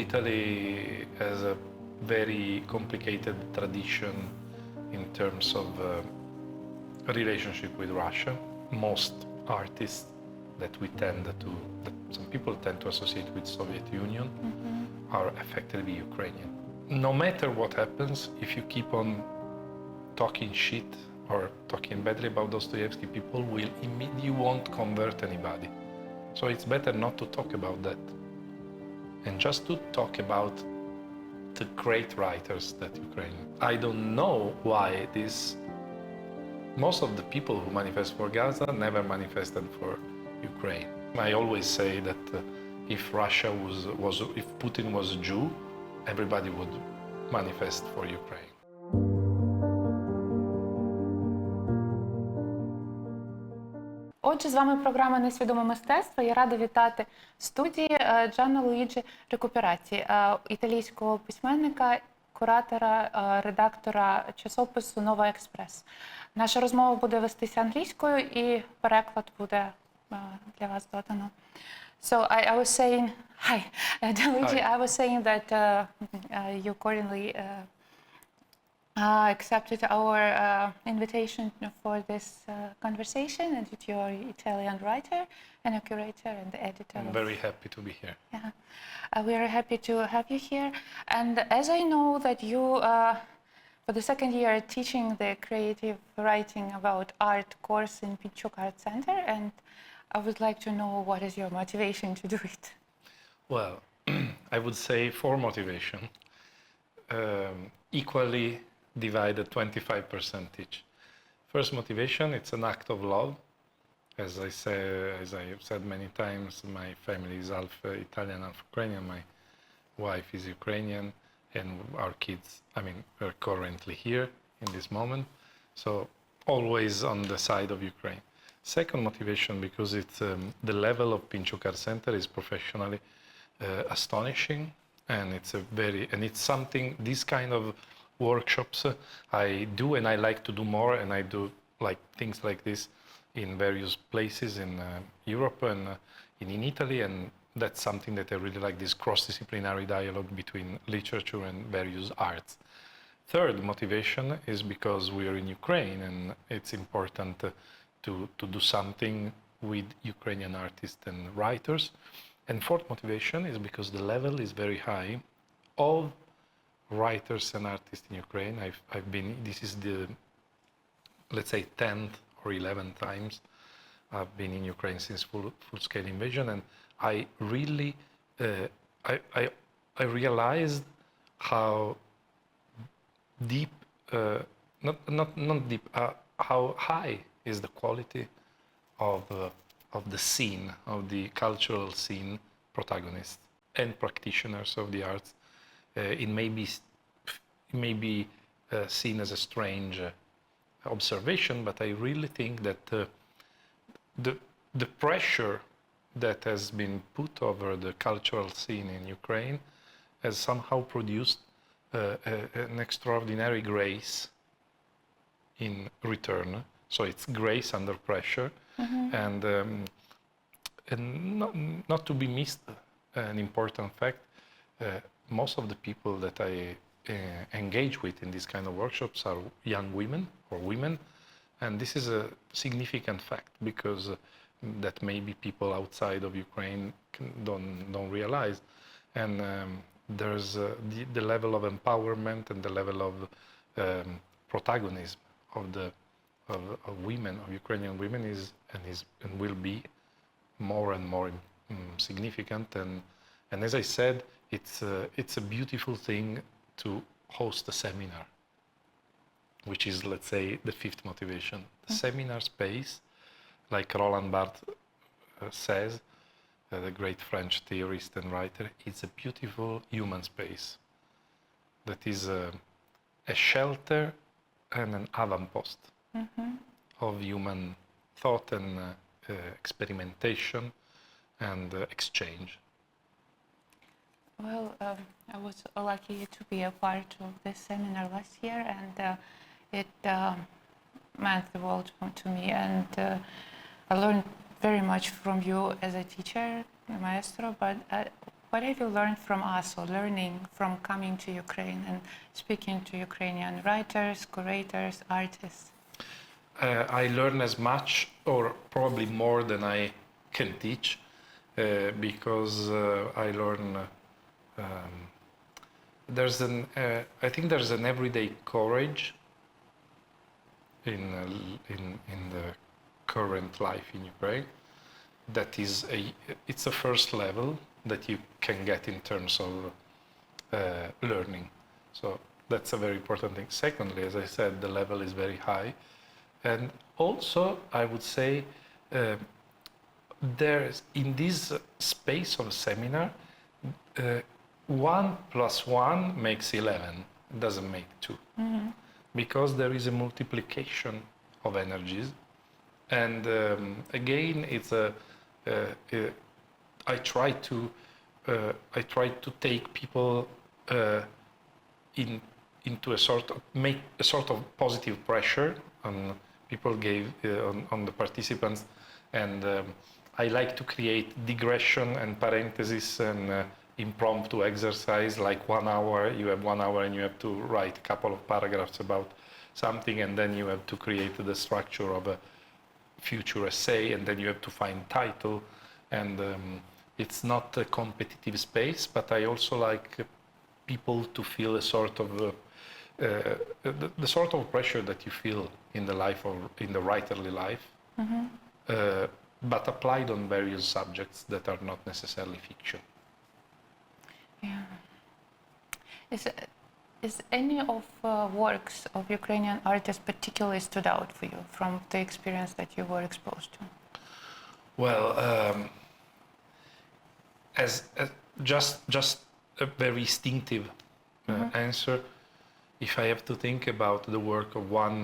Italy has a very complicated tradition in terms of relationship with Russia. Most artists that some people tend to associate with Soviet Union are effectively Ukrainian. No matter what happens, if you keep on talking shit or talking badly about Dostoevsky, people will you won't convert anybody. So it's better not to talk about that and just to talk about the great writers that Ukraine. I don't know why most of the people who manifest for Gaza never manifested for Ukraine. I always say that if Putin was a Jew, everybody would manifest for Ukraine. Отже, з вами програма «Несвідоме мистецтво». Я рада вітати в студії Gianluigi Ricuperati, італійського письменника, куратора, редактора часопису «Нова Експрес». Наша розмова буде вестися англійською і переклад буде для вас додано. So I was saying, hi, Gianluigi, I was saying that you accordingly accepted our invitation for this conversation, and that you're an Italian writer and a curator and the editor. I'm very happy to be here. Yeah, we are happy to have you here. And as I know that you, for the second year, are teaching the creative writing about art course in Pinchuk Art Center, and I would like to know what is your motivation to do it. Well, I would say for motivation, equally divided 25% each. First motivation, it's an act of love. As I have said many times, my family is half Italian, half Ukrainian. My wife is Ukrainian, and our kids, are currently here in this moment. So always on the side of Ukraine. Second motivation, because it's the level of Pinchuk Art Center is professionally astonishing, and it's something, this kind of workshops I do, and I like to do more, and I do like things like this in various places in Europe and in Italy, and that's something that I really like, this cross-disciplinary dialogue between literature and various arts. Third motivation is because we are in Ukraine, and it's important to do something with Ukrainian artists and writers. And fourth motivation is because the level is very high. All writers and artists in Ukraine, this is the, let's say, 10th or 11th times I've been in Ukraine since full-scale invasion, and I really, I realized how deep, not deep, how high is the quality of the scene, of the cultural scene protagonists and practitioners of the arts. It may be seen as a strange observation, but I really think that the pressure that has been put over the cultural scene in Ukraine has somehow produced an extraordinary grace in return. So it's grace under pressure, and not to be missed, an important fact. Most of the people that I engage with in these kind of workshops are young women or women, and this is a significant fact because that maybe people outside of Ukraine don't realize. And there's the level of empowerment and the level of protagonism of women, of Ukrainian women, is and will be more and more significant. And as I said, it's a beautiful thing to host a seminar, which is, let's say, the fifth motivation. The seminar space, like Roland Barthes says, the great French theorist and writer, it's a beautiful human space that is a shelter and an avant-post of human thought and experimentation and exchange. Well, I was lucky to be a part of this seminar last year, and it meant the world to me, and I learned very much from you as a teacher, a maestro, but what have you learned from us, or learning from coming to Ukraine and speaking to Ukrainian writers, curators, artists? I learn as much, or probably more, than I can teach, because I learn. I think there's an everyday courage in the current life in Ukraine. That is it's a first level that you can get in terms of learning. So that's a very important thing. Secondly, as I said, the level is very high. And also, I would say, there's in this space of seminar, 1 + 1 makes 11. It doesn't make 2, because there is a multiplication of energies. And again, it's I try to take people into a sort of make a sort of positive pressure on people on the participants, and I like to create digression and parentheses and impromptu exercise, like 1 hour. You have 1 hour and you have to write a couple of paragraphs about something, and then you have to create the structure of a future essay, and then you have to find title. And it's not a competitive space, but I also like people to feel a sort of the sort of pressure that you feel in the life, or in the writerly life, but applied on various subjects that are not necessarily fiction. Yeah. Is any of works of Ukrainian artists particularly stood out for you from the experience that you were exposed to? Well, as just a very instinctive answer, if I have to think about the work of one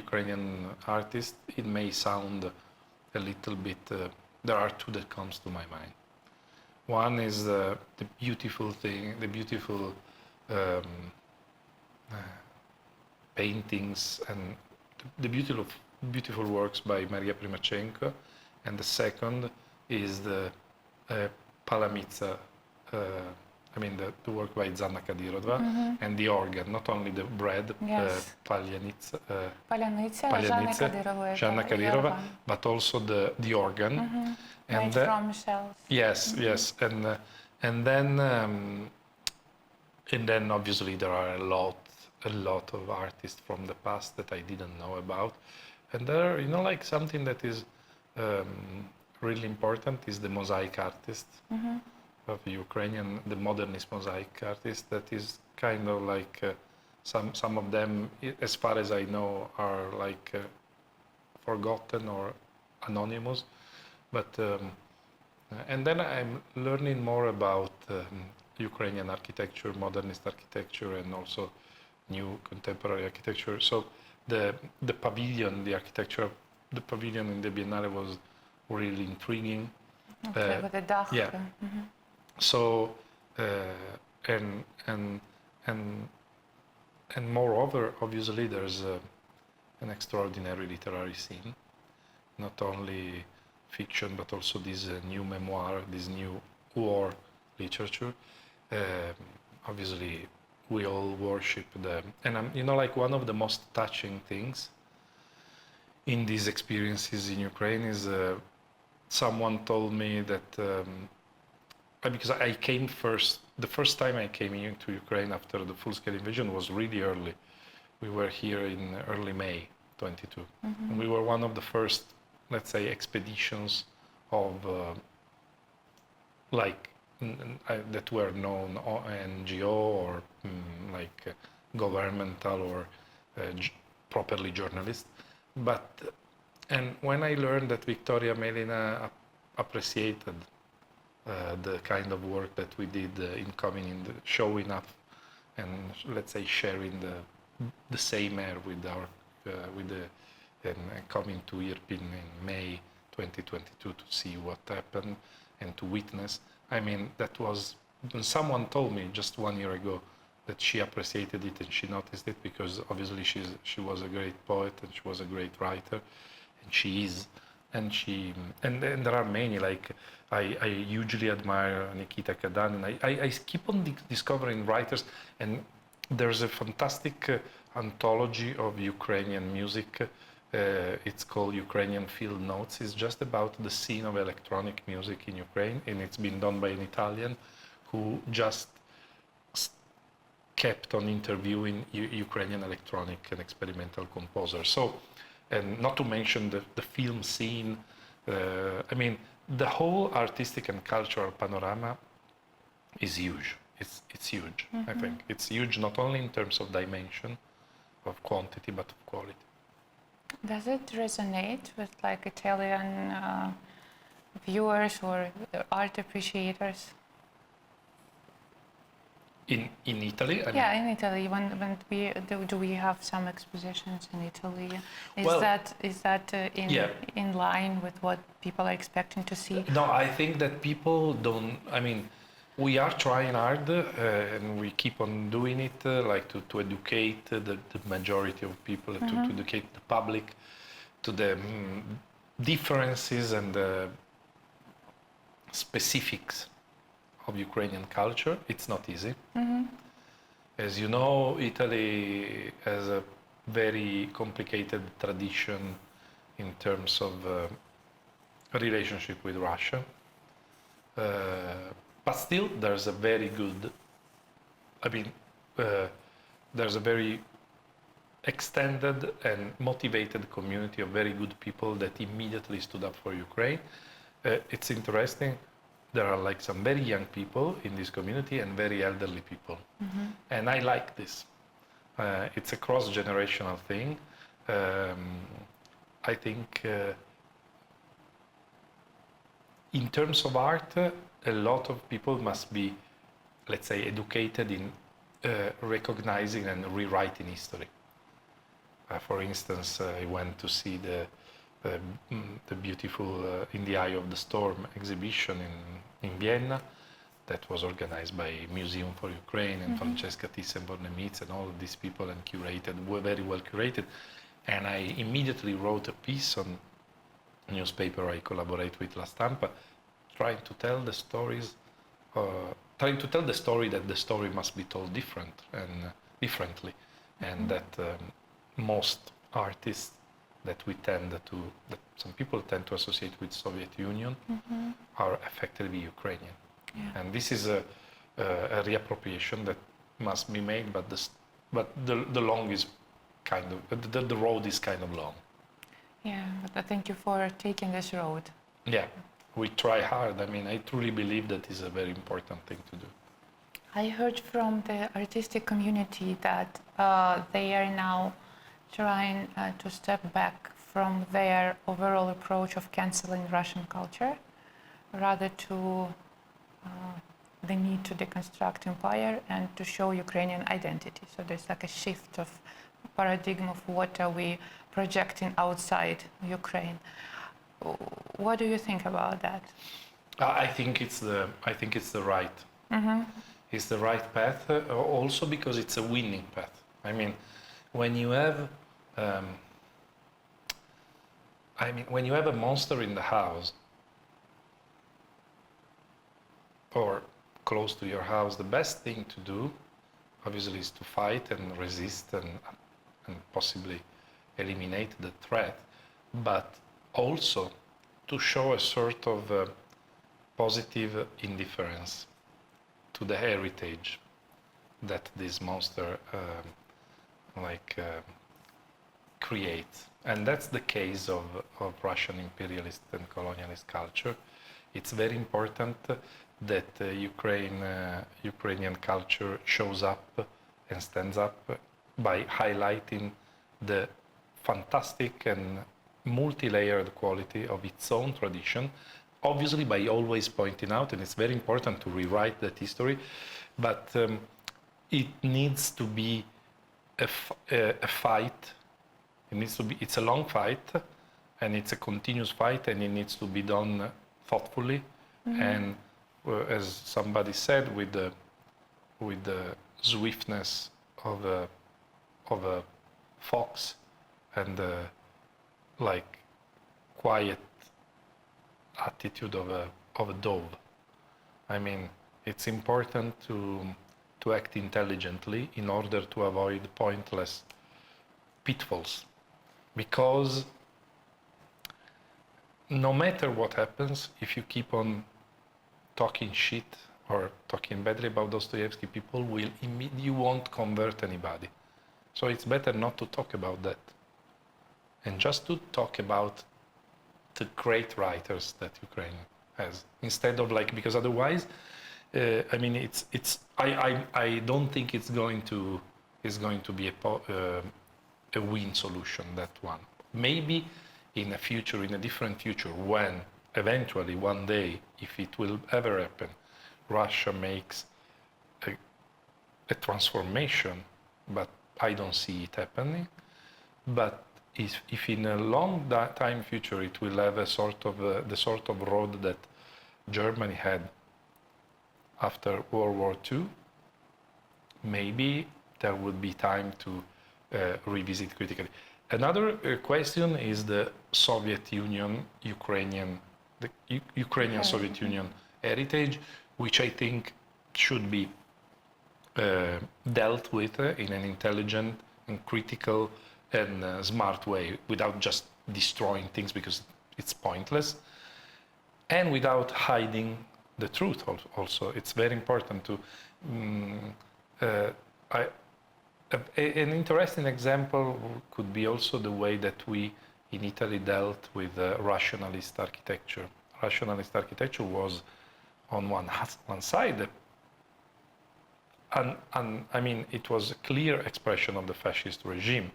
Ukrainian artist, it may sound a little bit. There are two that comes to my mind. One is the beautiful thing, the beautiful paintings and the beautiful works by Mariia Pryimachenko, and the second is the Palamitsa, the work by Zhanna Kadyrova, and the organ, not only the bread, Yes. Pryimachenko, Pryimachenko, Zhanna Kadyrova, but also the organ. Made from shells. Yes, yes, and then obviously there are a lot of artists from the past that I didn't know about, and there, like something that is really important is the mosaic artist of Ukrainian, the modernist mosaic artist. That is kind of like some of them, as far as I know, are like forgotten or anonymous. But and then I'm learning more about Ukrainian architecture, modernist architecture, and also new contemporary architecture. So the pavilion, the architecture of the pavilion in the Biennale was really intriguing. Okay, with the dach. Yeah. So and moreover, obviously, there's an extraordinary literary scene, not only fiction, but also this new memoir, this new war literature. Obviously, we all worship them, and like one of the most touching things in these experiences in Ukraine is someone told me that because I came the first time I came into Ukraine after the full-scale invasion was really early. We were here in early May 22, and we were one of the first, let's say, expeditions of that were known NGO or governmental or properly journalist. And when I learned that Victoria Melina appreciated the kind of work that we did in coming in, showing up, and let's say sharing the same air with our and coming to Irpin in May 2022 to see what happened and to witness. I mean, that was when someone told me just 1 year ago that she appreciated it and she noticed it, because obviously she was a great poet and she was a great writer, and she is and there are many, like I hugely admire Nikita Kadan, and I keep on discovering writers, and there's a fantastic anthology of Ukrainian music. It's called Ukrainian Field Notes. It's just about the scene of electronic music in Ukraine, and it's been done by an Italian who just kept on interviewing Ukrainian electronic and experimental composers. So, and not to mention the film scene. I mean, the whole artistic and cultural panorama is huge. It's huge. I think it's huge not only in terms of dimension, of quantity, but of quality. Does it resonate with like Italian viewers or art appreciators? In Italy? I Yeah, in Italy. When do we have some expositions in Italy? Is Well, that yeah. in line with what people are expecting to see? No, I think that people don't. I mean, we are trying hard, and we keep on doing it, like to educate the majority of people, to educate the public to the differences and the specifics of Ukrainian culture. It's not easy. As you know, Italy has a very complicated tradition in terms of relationship with Russia. But still, there's a very good, there's a very extended and motivated community of very good people that immediately stood up for Ukraine. It's interesting. There are like some very young people in this community and very elderly people. And I like this. It's a cross-generational thing. I think in terms of art, a lot of people must be, let's say, educated in recognizing and rewriting history. For instance, I went to see the beautiful In the Eye of the Storm exhibition in Vienna that was organized by Museum for Ukraine and Francesca Thyssen-Bornemisza and all of these people, and curated, were very well curated. And I immediately wrote a piece on a newspaper I collaborate with, La Stampa, trying to tell the stories, trying to tell the story that the story must be told differently, and that most artists that some people tend to associate with Soviet Union are effectively Ukrainian. Yeah. And this is a reappropriation that must be made, but the long is kind of, the road is kind of long. Yeah, but thank you for taking this road. Yeah, we try hard. I mean, I truly believe that is a very important thing to do. I heard from the artistic community that they are now trying to step back from their overall approach of canceling Russian culture, rather to the need to deconstruct empire and to show Ukrainian identity. So there's like a shift of paradigm of what are we projecting outside Ukraine. What do you think about that? I think it's the right. It's the right path. Also because it's a winning path. I mean, when you have a monster in the house or close to your house, the best thing to do, obviously, is to fight and resist and possibly eliminate the threat, but also to show a sort of positive indifference to the heritage that this monster creates. And that's the case of Russian imperialist and colonialist culture. It's very important that Ukrainian culture shows up and stands up by highlighting the fantastic and multi-layered quality of its own tradition, obviously by always pointing out, and it's very important to rewrite that history, but it needs to be a fight. It's a long fight, and it's a continuous fight, and it needs to be done thoughtfully, and as somebody said, with the swiftness of a fox and the quiet attitude of a dove. I mean, it's important to act intelligently in order to avoid pointless pitfalls, because no matter what happens, if you keep on talking shit or talking badly about Dostoevsky, people will you won't convert anybody. So it's better not to talk about that, and just to talk about the great writers that Ukraine has, instead of like, because otherwise, I mean, I don't think it's going to be a win solution, that one. Maybe in a future, in a different future, when eventually one day, if it will ever happen, Russia makes a transformation, but I don't see it happening. But if in a long time future it will have a sort of the sort of road that Germany had after World War II, maybe there would be time to revisit critically. Another question is the Soviet Union, Ukrainian Soviet Union heritage, which I think should be dealt with in an intelligent and critical and smart way, without just destroying things because it's pointless, and without hiding the truth. Also, it's very important to. An interesting example could be also the way that we in Italy dealt with rationalist architecture. Rationalist architecture was on one side, and I mean, it was a clear expression of the fascist regime,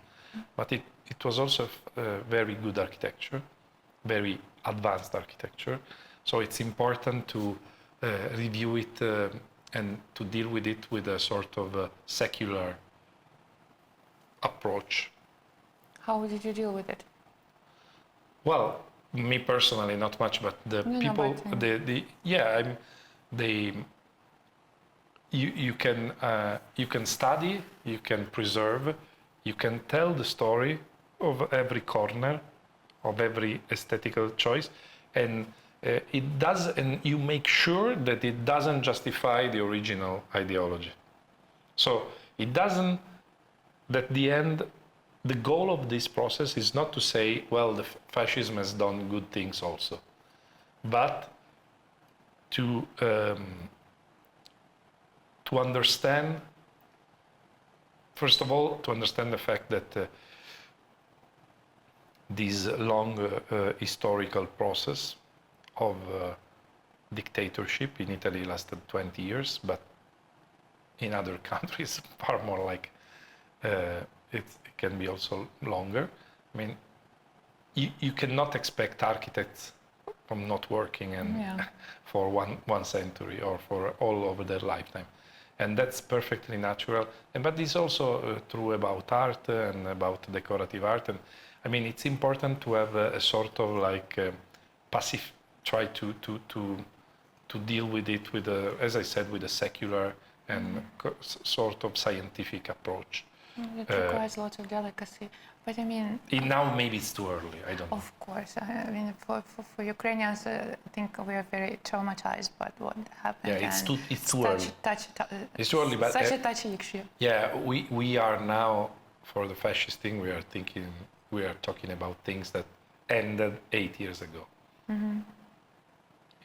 but it was also very good architecture, very advanced architecture. So it's important to review it and to deal with it with a sort of secular approach. How did you deal with it? Well, me personally, not much, but the people, you can study, you can preserve, you can tell the story of every corner, of every aesthetical choice, and it does, and you make sure that it doesn't justify the original ideology. So it doesn't. At the end, the goal of this process is not to say, well, the fascism has done good things also, but to understand, first of all, to understand the fact that this long historical process of dictatorship in Italy lasted 20 years, but in other countries far more like it can be also longer. I mean, you cannot expect architects from not working and for one century or for all over their lifetime, and that's perfectly natural. But it's also true about art and about decorative art. And I mean, it's important to have a sort of like passive, try to deal with it with as I said, with a secular and sort of scientific approach. It requires lots of delicacy, but I mean. Now maybe it's too early. I don't know. Of course, I mean for Ukrainians, I think we are very traumatized by what happened. Yeah, it's too early. It's too early, but such a touchy issue. Yeah, we are now, for the fascist thing, we are talking about things that ended 8 years ago. Mm-hmm.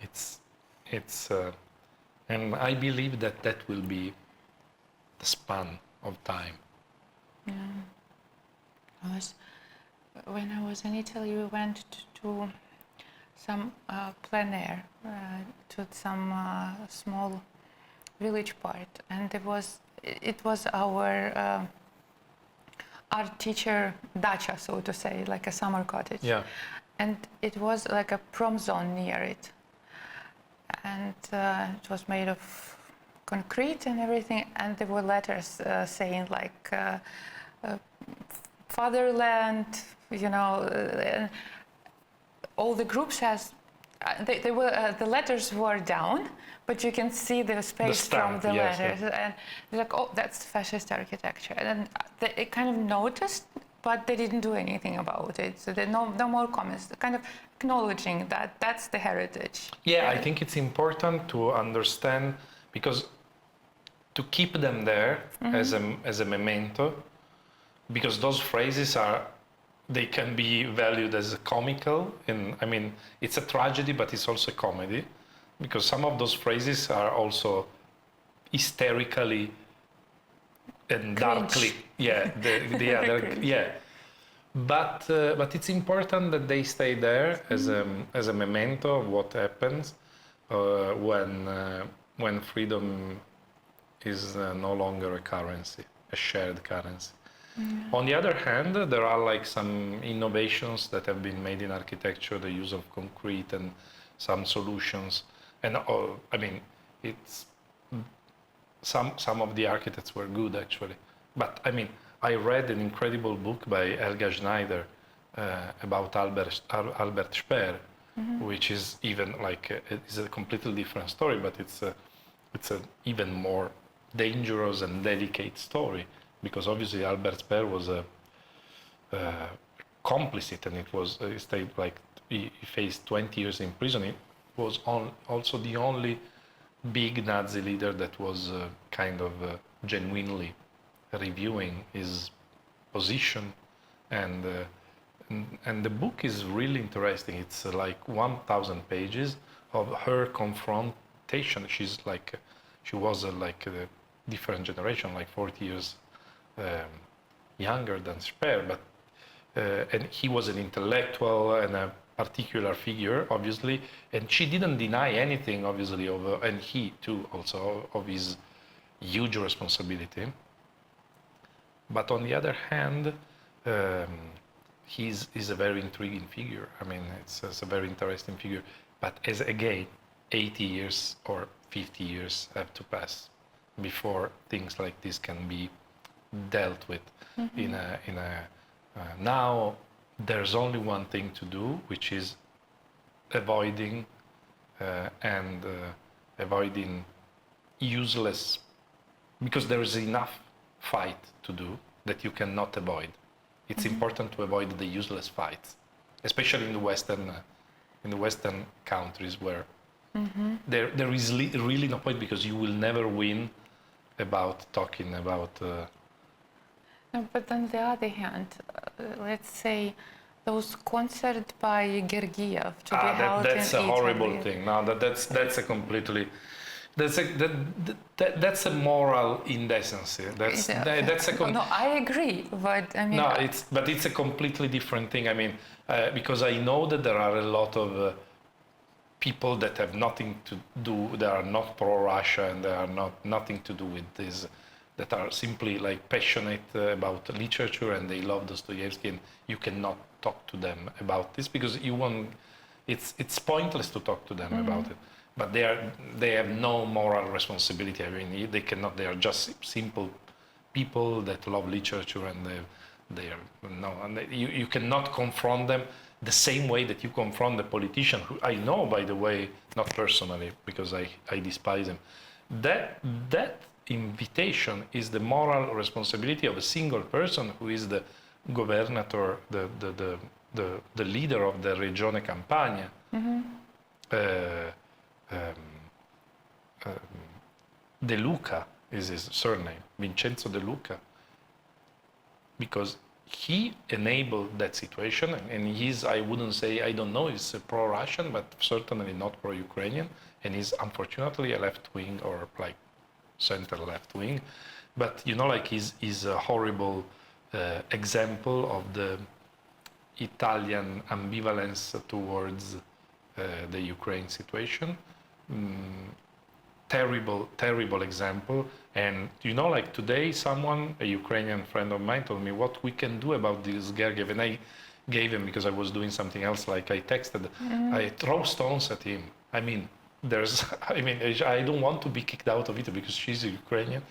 It's and I believe that will be the span of time. Yeah. When I was in Italy, we went to some plein air, to some small village part, and it was our art teacher dacha, so to say, like a summer cottage. Yeah. And it was like a prom zone near it, and it was made of concrete and everything, and there were letters saying like fatherland, you know, all the groups has they were the letters were down, but you can see the space from the letters, and they're like, oh, that's fascist architecture. And then it kind of noticed but they didn't do anything about it. So there no more comments, kind of acknowledging that that's the heritage. Yeah, I think it's important to understand, because to keep them there as a memento, because those phrases they can be valued as a comical, and I mean, it's a tragedy, but it's also a comedy, because some of those phrases are also hysterically and darkly, but it's important that they stay there as a memento of what happens when freedom is no longer a currency, a shared currency. On the other hand, there are like some innovations that have been made in architecture, the use of concrete and some solutions, and I mean, it's some of the architects were good actually, but I mean, I read an incredible book by Helga Schneider about Albert Speer, which is even like it's a completely different story, but it's a even more dangerous and delicate story, because obviously Albert Speer was a complicit, and he stayed like he faced 20 years in prison. He was also the only big Nazi leader that was kind of genuinely reviewing his position, and the book is really interesting. It's like 1,000 pages of her confrontation. She was like a different generation, like 40 years younger than Speer, but and he was an intellectual and a particular figure, obviously, and she didn't deny anything, obviously, and he too also of his huge responsibility. But on the other hand, he's a very intriguing figure. I mean, it's a very interesting figure. But as again, 80 years or 50 years have to pass before things like this can be dealt with. Now there's only one thing to do, which is avoiding useless, because there is enough fight to do that you cannot avoid. It's important to avoid the useless fights, especially in the Western countries, where there is really no point, because you will never win about talking about. No, but on the other hand, let's say those concerts by Gergiev to be held in Italy. That's a horrible thing. No, that's a completely. That's a moral indecency. That's a. No, I agree, but I mean. No, it's a completely different thing. I mean, because I know that there are a lot of people that have nothing to do. They are not pro-Russia, and they are nothing to do with this. That are simply like passionate about literature, and they love Dostoevsky, and you cannot talk to them about this, because you won't. It's pointless to talk to them about it. But they have no moral responsibility. I mean, they cannot. They are just simple people that love literature, and you cannot confront them the same way that you confront the politician, who I know, by the way, not personally, because I despise him. That invitation is the moral responsibility of a single person who is the governor, the leader of the Regione Campania. De Luca is his surname, Vincenzo De Luca, because he enabled that situation, and he's, I wouldn't say, I don't know, he's pro-Russian, but certainly not pro-Ukrainian, and he's unfortunately a left-wing, or like center left-wing, but you know, like he's a horrible example of the Italian ambivalence towards the Ukraine situation. Terrible example. And you know, like today, a Ukrainian friend of mine, told me what we can do about this Gergiev, and I gave him, because I was doing something else, like I texted, I throw stones at him. I mean, I don't want to be kicked out of Italy because she's a Ukrainian,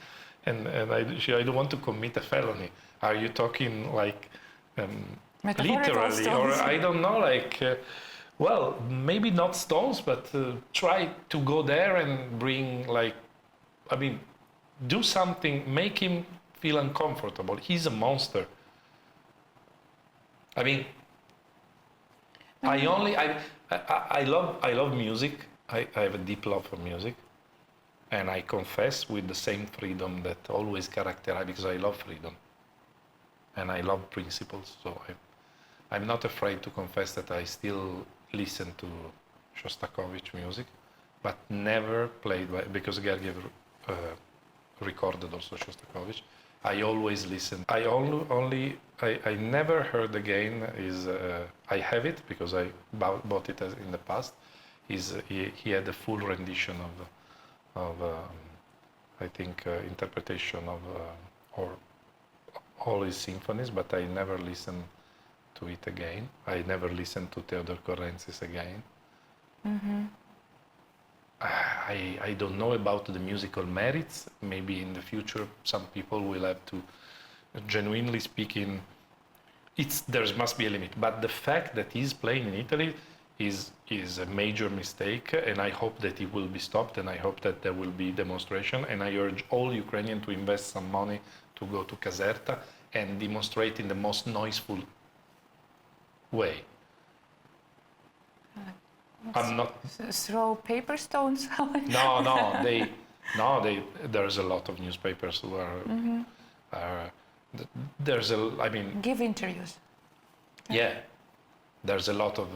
and I don't want to commit a felony. Are you talking like literally, or I don't know, like well, maybe not stones, but try to go there and bring, like, I mean, do something, make him feel uncomfortable. He's a monster. I mean, I love music. I have a deep love for music, and I confess with the same freedom that always characterize, because I love freedom, and I love principles. So I'm not afraid to confess that I still listen to Shostakovich music, but never played because Gergiev recorded also Shostakovich. I always listen. I never heard again is I have it because I bought it in the past. He had a full rendition of I think interpretation of or all his symphonies, but I never listened to it again. I never listened to Theodor Korentzis again. Mm-hmm. I don't know about the musical merits. Maybe in the future some people will have to, genuinely speaking, there must be a limit. But the fact that he's playing in Italy is a major mistake, and I hope that it will be stopped, and I hope that there will be demonstration, and I urge all Ukrainians to invest some money to go to Caserta and demonstrate in the most noiseful way. I'm not throw paper stones. There's a lot of newspapers who are. Mm-hmm. Give interviews. Yeah, there's a lot of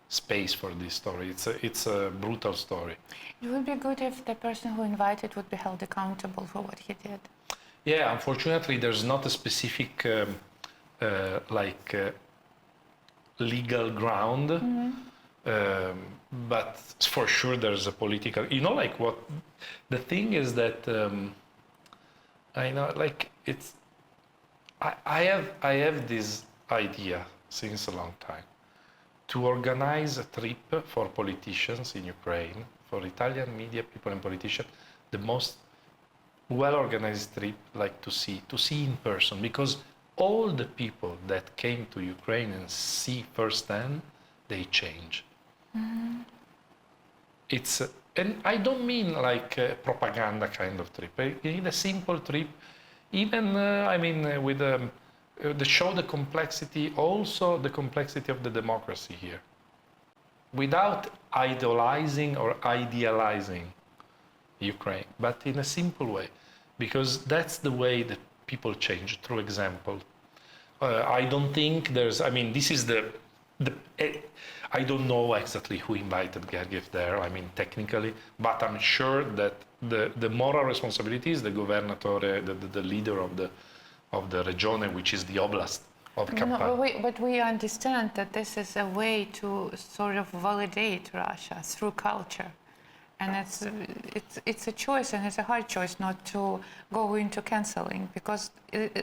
space for this story. It's a brutal story. It would be good if the person who invited would be held accountable for what he did. Yeah, unfortunately, there's not a specific legal ground. Mm-hmm. But for sure there's a political, what the thing is that I know, like, it's I have this idea since a long time to organize a trip for politicians in Ukraine, for Italian media people and politicians, the most well-organized trip, like to see in person, because all the people that came to Ukraine and see firsthand, they change. Mm-hmm. And I don't mean like a propaganda kind of trip. I mean a simple trip, even with the show the complexity, also the complexity of the democracy here, without idolizing or idealizing Ukraine, but in a simple way, because that's the way that people change through example. I don't think there's. This is I don't know exactly who invited Gergiev there, technically, but I'm sure that the moral responsibility is the governatore, the leader of the regione, which is the oblast of Campania. But we understand that this is a way to sort of validate Russia through culture. And it's a choice, and it's a hard choice not to go into canceling, because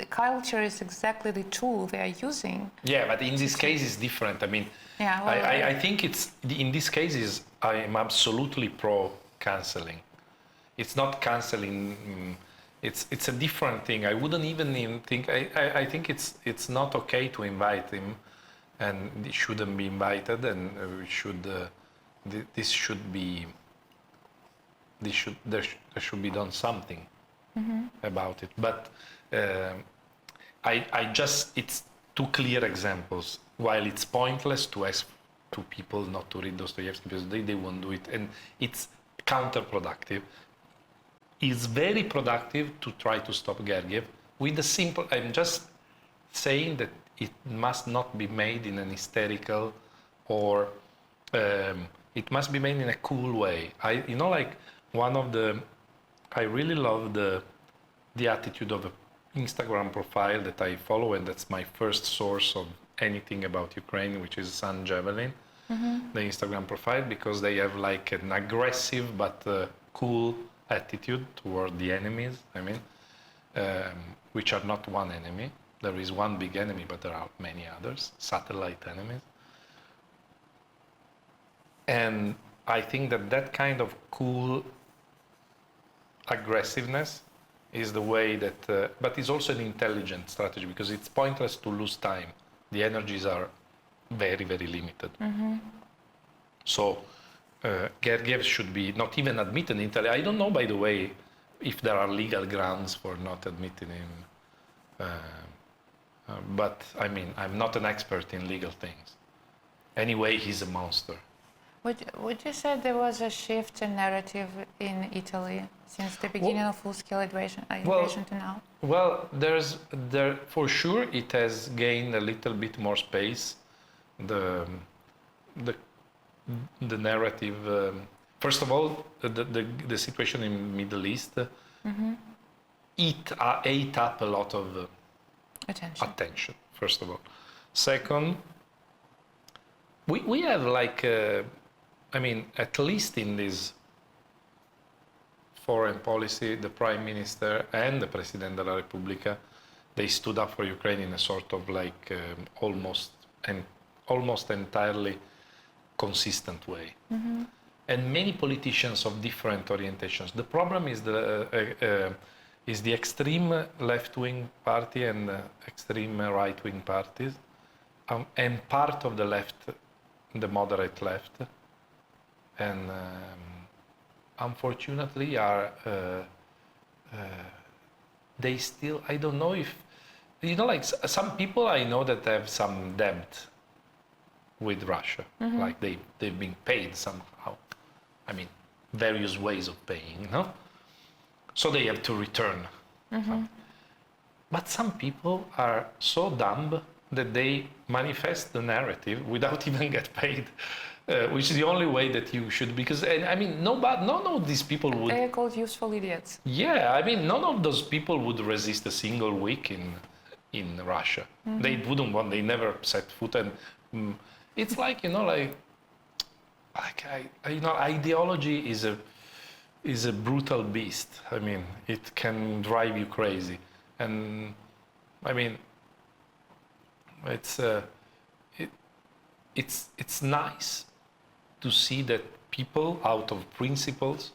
culture is exactly the tool they are using. Yeah, but in this case it's different. I think in this case I'm absolutely pro canceling. It's not canceling. It's a different thing. I wouldn't even think. I think it's not okay to invite him, and he shouldn't be invited, and we should. This should be. There should be done something about it. But it's two clear examples. While it's pointless to ask to people not to read Dostoevsky because they won't do it, and it's counterproductive. It's very productive to try to stop Gergiev with the simple. I'm just saying that it must not be made in an hysterical or it must be made in a cool way. I really love the attitude of an Instagram profile that I follow, and that's my first source of anything about Ukraine, which is San Javelin, the Instagram profile, because they have like an aggressive but cool attitude toward the enemies, which are not one enemy. There is one big enemy, but there are many others, satellite enemies. And I think that kind of cool aggressiveness is the way that, but it's also an intelligent strategy, because it's pointless to lose time. The energies are very, very limited. Mm-hmm. So Gergiev should be not even admitted in Italy. I don't know, by the way, if there are legal grounds for not admitting him But I mean, I'm not an expert in legal things. Anyway, he's a monster. Would you say there was a shift in narrative in Italy since the beginning of full-scale invasion to now? Well, there for sure it has gained a little bit more space. The the narrative. First of all, the situation in Middle East ate up a lot of attention. First of all, second, we have like I mean, at least in this foreign policy, the Prime Minister and the President della Repubblica, they stood up for Ukraine in a sort of like almost entirely consistent way. And many politicians of different orientations. The problem is the extreme left-wing party and extreme right-wing parties, and part of the left, the moderate left, and unfortunately are they still, I don't know if, you know, like some people I know that have some debt with Russia, like they've been paid somehow. I mean, various ways of paying, no? So they have to return something. But some people are so dumb that they manifest the narrative without even get paid, which is the only way that you should, because, I mean, none of these people would... They're called useful idiots. Yeah, I mean, none of those people would resist a single week in Russia. They wouldn't want, they never set foot, and it's like, you know, ideology is a brutal beast. I mean, it can drive you crazy. And I mean, it's nice to see that people, out of principles,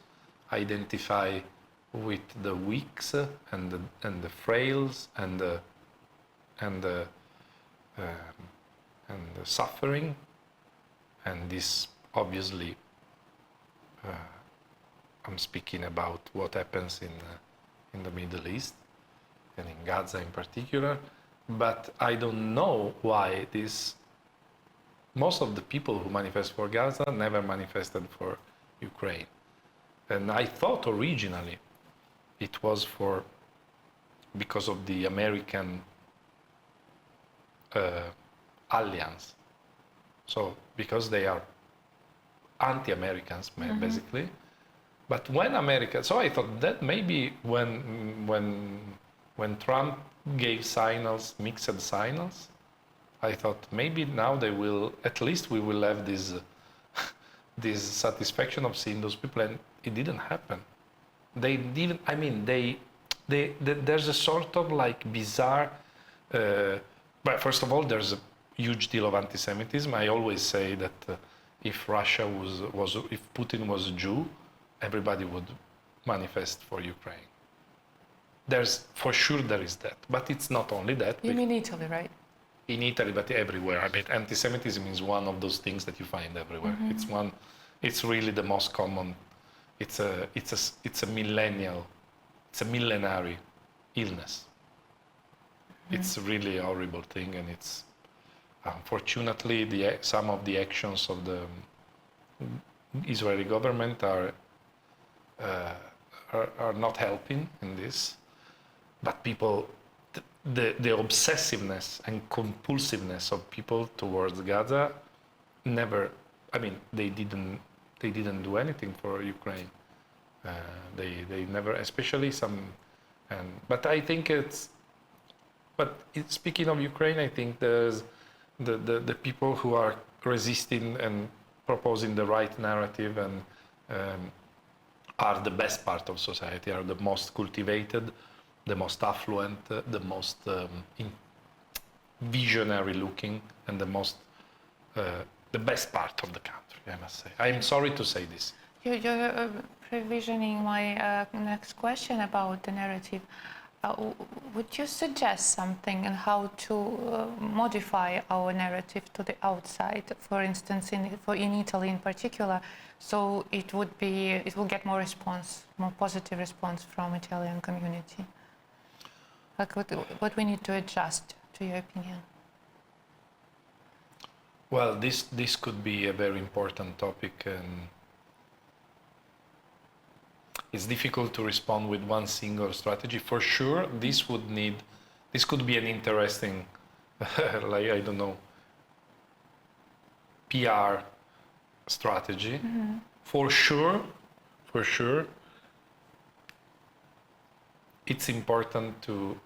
identify with the weaks and the frails and the suffering. And this obviously, I'm speaking about what happens in the Middle East and in Gaza in particular. But I don't know why most of the people who manifest for Gaza never manifested for Ukraine. And I thought originally it was because of the American alliance. So because they are anti-Americans, basically. But when so I thought that maybe when Trump gave signals, mixed signals, I thought maybe now at least we will have this satisfaction of seeing those people, and it didn't happen. They didn't, I mean, there's a sort of like bizarre, but first of all, there's a huge deal of anti-Semitism. I always say that if Russia if Putin was a Jew, everybody would manifest for Ukraine. For sure there is that, but it's not only that. You mean Italy, right? In Italy, but everywhere. I mean, anti-Semitism is one of those things that you find everywhere. It's really the most common. It's a millenary illness. It's really a horrible thing, and it's unfortunately some of the actions of the Israeli government are not helping in this. But people, the obsessiveness and compulsiveness of people towards Gaza never, I mean, they didn't do anything for Ukraine. They never, especially but I think speaking of Ukraine, I think there's the people who are resisting and proposing the right narrative and are the best part of society, are the most cultivated, the most affluent, the most visionary looking, and the best part of the country, I must say. I'm sorry to say this. You're provisioning my next question about the narrative. Would you suggest something on how to modify our narrative to the outside, for instance, in Italy in particular, so it will get more positive response from Italian community? Like what we need to adjust to your opinion? Well, this could be a very important topic, and it's difficult to respond with one single strategy. For sure, this could be an interesting, like, I don't know, PR strategy. For sure, it's important to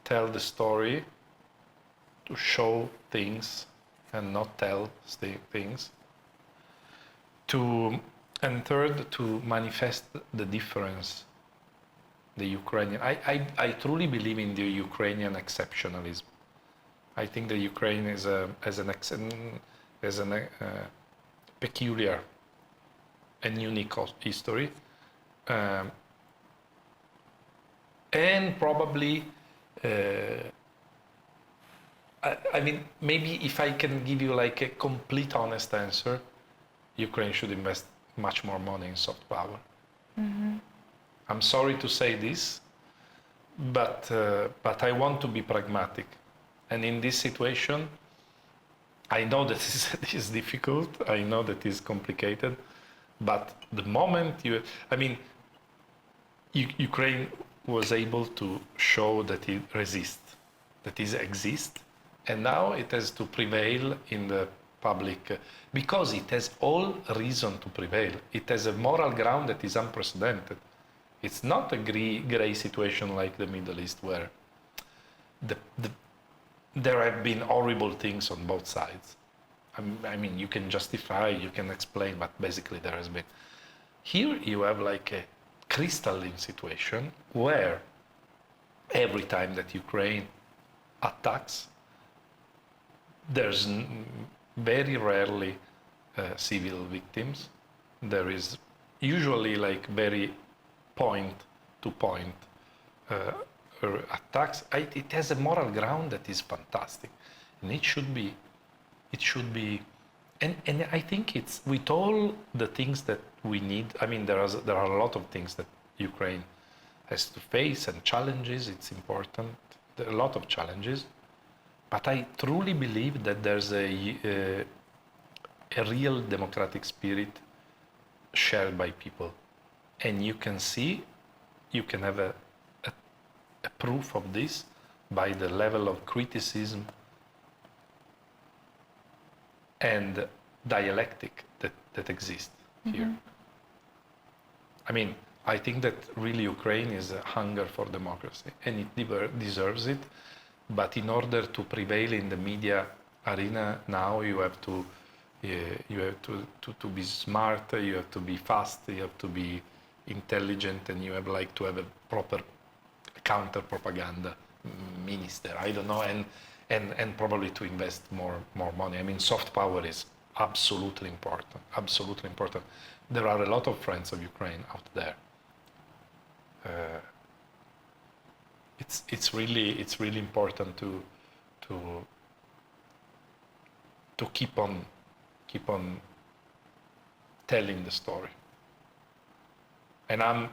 tell the story, to show things and not tell things. And third, to manifest the difference, the Ukrainian. I truly believe in the Ukrainian exceptionalism. I think the Ukraine is a peculiar and unique history, and probably. I mean, maybe if I can give you like a complete honest answer, Ukraine should invest much more money in soft power. I'm sorry to say this, but I want to be pragmatic. And in this situation, I know that this is difficult, I know that it's complicated, but the moment Ukraine was able to show that it resists, that it exists, and now it has to prevail in the public, because it has all reason to prevail. It has a moral ground that is unprecedented. It's not a gray situation like the Middle East, where there have been horrible things on both sides. I mean, you can justify, you can explain, but basically there has been. Here you have like a crystalline situation where every time that Ukraine attacks, there's very rarely civil victims. There is usually like very point-to-point attacks. It has a moral ground that is fantastic, and it should be, and I think it's, with all the things that we need. I mean, there are a lot of things that Ukraine has to face and challenges. It's important. There are a lot of challenges, but I truly believe that there's a real democratic spirit shared by people, and you can have a proof of this by the level of criticism and dialectic that exists here. I mean, I think that really Ukraine is a hunger for democracy, and it deserves it. But in order to prevail in the media arena now, you have to be smart, you have to be fast, you have to be intelligent, and you have like to have a proper counter propaganda minister. I don't know, and probably to invest more money. I mean, soft power is absolutely important. Absolutely important. There are a lot of friends of Ukraine out there. It's really important to keep on telling the story. And I'm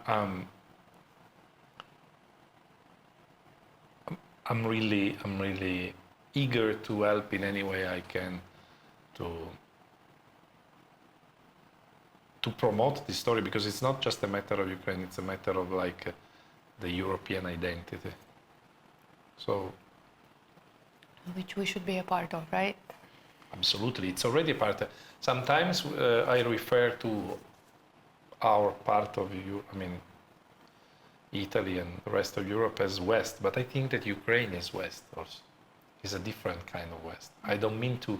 really eager to help in any way I can to promote this story, because it's not just a matter of Ukraine, it's a matter of like the European identity. So, which we should be a part of, right? Absolutely, it's already a part. Sometimes I refer to our part of Europe, I mean, Italy and the rest of Europe as West, but I think that Ukraine is West also. It's a different kind of West. I don't mean to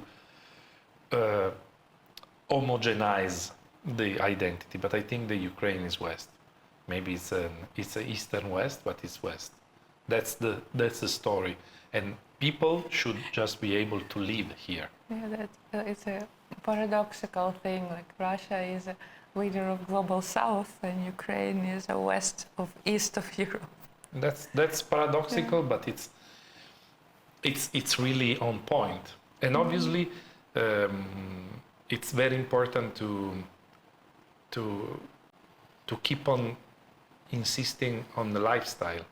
homogenize the identity, but I think the Ukraine is West. Maybe it's a Eastern West, but it's West. That's the story, and people should just be able to live here. Yeah, it's a paradoxical thing. Like Russia is a leader of global South, and Ukraine is a east of Europe. That's paradoxical, yeah. But it's really on point, and obviously it's very important to keep on insisting on the lifestyle.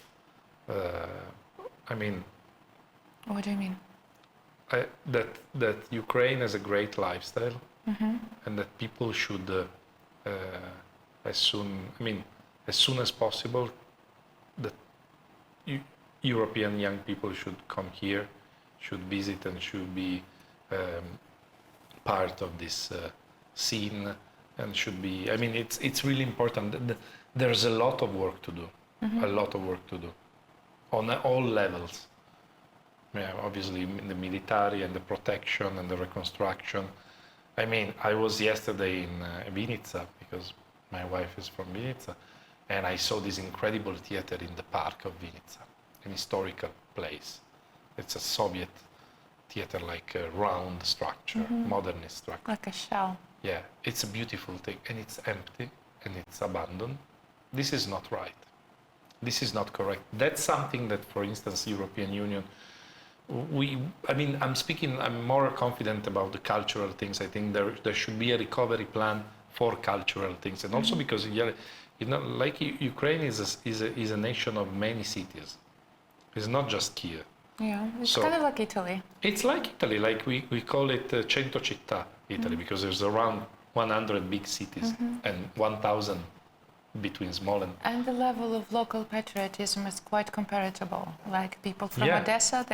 I mean, What do you mean? that Ukraine has a great lifestyle, and that people should, as soon as possible, that European young people should come here, should visit, and should be part of this scene, and should be. I mean, it's really important. There's a lot of work to do, a lot of work to do, on all levels. Yeah, obviously in the military and the protection and the reconstruction. I mean, I was yesterday in Vinica because my wife is from Vinica, and I saw this incredible theater in the park of Vinica, an historical place. It's a Soviet theater, like a round structure, modernist structure. Like a shell. Yeah, it's a beautiful thing, and it's empty and it's abandoned. This is not right. This is not correct. That's something that, for instance, European Union. I'm more confident about the cultural things. I think there should be a recovery plan for cultural things, and also because like Ukraine is a nation of many cities. It's not just Kiev. Yeah, it's kind of like Italy. It's like Italy. Like we call it Cento Città Italy, because there's around 100 big cities and 1,000 between small and. And the level of local patriotism is quite comparable. Like people from Odessa,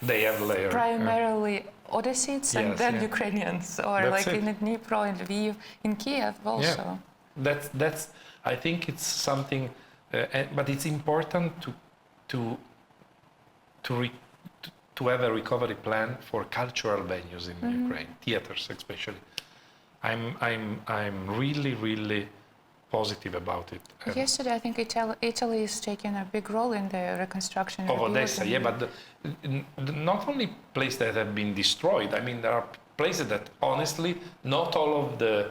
they have layers. Primarily Odessites and then Ukrainians, or That's like in Dnipro, in Lviv, in Kiev also. Yeah. That's. I think it's something, but it's important to have a recovery plan for cultural venues in Ukraine, theaters especially. I'm really positive about it. Yesterday, I think Italy is taking a big role in the reconstruction of Odessa. Yeah, but not only places that have been destroyed. I mean, there are places that, honestly, not all of the.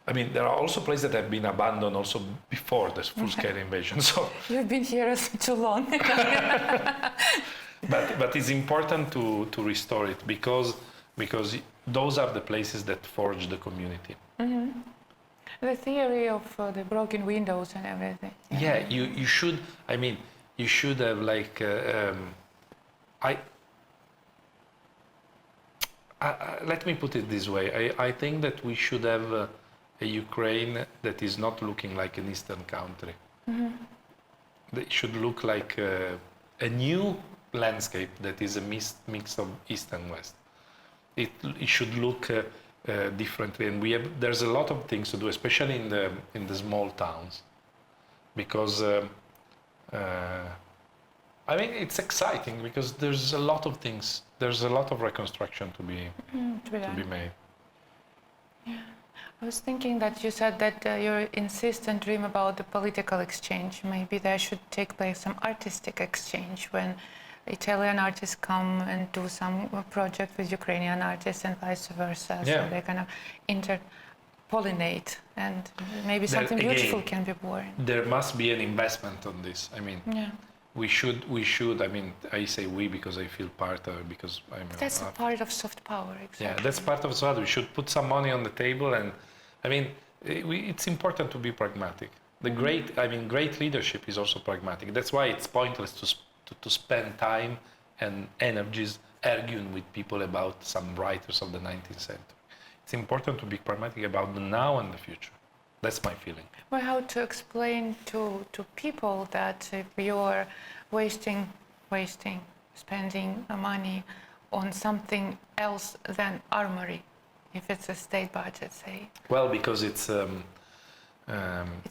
I mean, there are also places that have been abandoned also before this full-scale invasion. So you've been here too long. But it's important to restore it because those are the places that forge the community. The theory of the broken windows and everything. Yeah, you should. I mean, you should have like. Let me put it this way. I think that we should have a Ukraine that is not looking like an Eastern country. It should look like a new landscape that is a mix of East and West. It should look differently, and there's a lot of things to do, especially in the small towns, because I mean, it's exciting because there's a lot of things. There's a lot of reconstruction to be made. Yeah. I was thinking that you said that your insistent dream about the political exchange. Maybe there should take place some artistic exchange when Italian artists come and do some project with Ukrainian artists and vice versa. Yeah. So they kind of interpollinate, and maybe something beautiful can be born. There must be an investment on this. I mean, we should. I mean, I say we because I feel part of it, because I'm. That's a part of soft power, exactly. Yeah, that's part of it. We should put some money on the table, and I mean, it's important to be pragmatic. Great leadership is also pragmatic. That's why it's pointless to spend time and energies arguing with people about some writers of the 19th century. It's important to be pragmatic about the now and the future. That's my feeling. Well, how to explain to people that if you're spending money on something else than armory, if it's a state budget, say? Well, because it's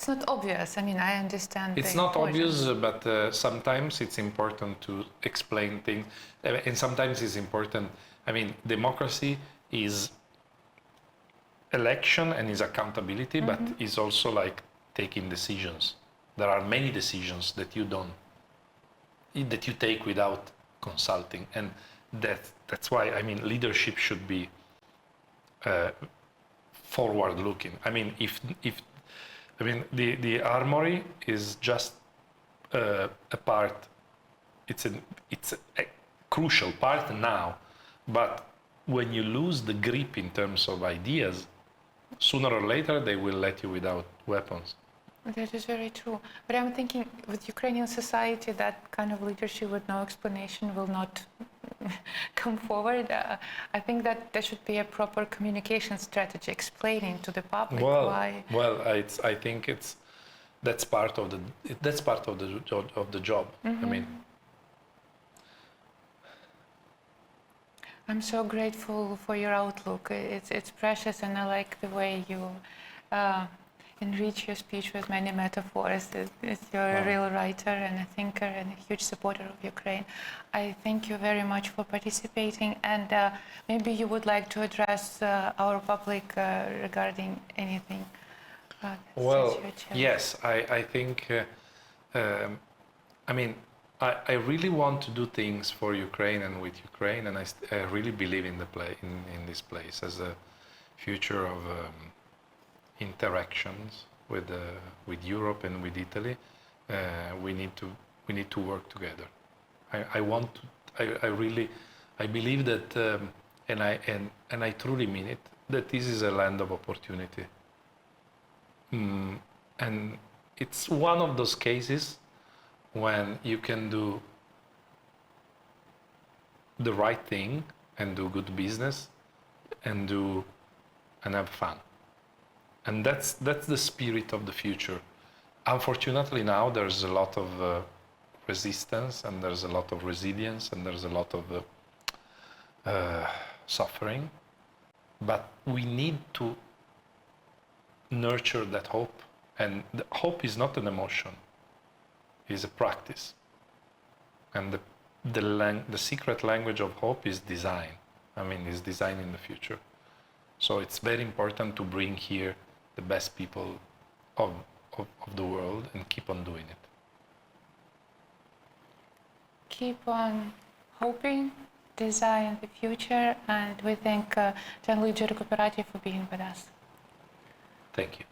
not obvious. I mean, I understand. It's not obvious, but sometimes it's important to explain things, and sometimes it's important. I mean, democracy is election and is accountability, but is also like taking decisions. There are many decisions that you take without consulting, and that's why I mean leadership should be forward-looking. I mean, the armory is just a part. It's a crucial part now, but when you lose the grip in terms of ideas, sooner or later they will let you without weapons. That is very true. But I'm thinking with Ukrainian society, that kind of leadership with no explanation will not come forward. I think that there should be a proper communication strategy explaining to the public why. Well, I think that's part of the job. I mean, I'm so grateful for your outlook. It's precious, and I like the way you enrich your speech with many metaphors. You're a real writer and a thinker and a huge supporter of Ukraine. I thank you very much for participating, and maybe you would like to address our public regarding anything. well, yes, I think, I mean, I really want to do things for Ukraine and with Ukraine, and I really believe in in this place as a future of interactions with Europe and with Italy. We need to work together. I believe that, and I truly mean it, that this is a land of opportunity. And it's one of those cases when you can do the right thing and do good business and have fun. And that's the spirit of the future. Unfortunately now there's a lot of resistance, and there's a lot of resilience, and there's a lot of suffering. But we need to nurture that hope. And the hope is not an emotion, it's a practice. And the secret language of hope is design. I mean, is design in the future. So it's very important to bring here the best people of the world and keep on doing it. Keep on hoping, design the future, and we thank Gianluigi Ricuperati for being with us. Thank you.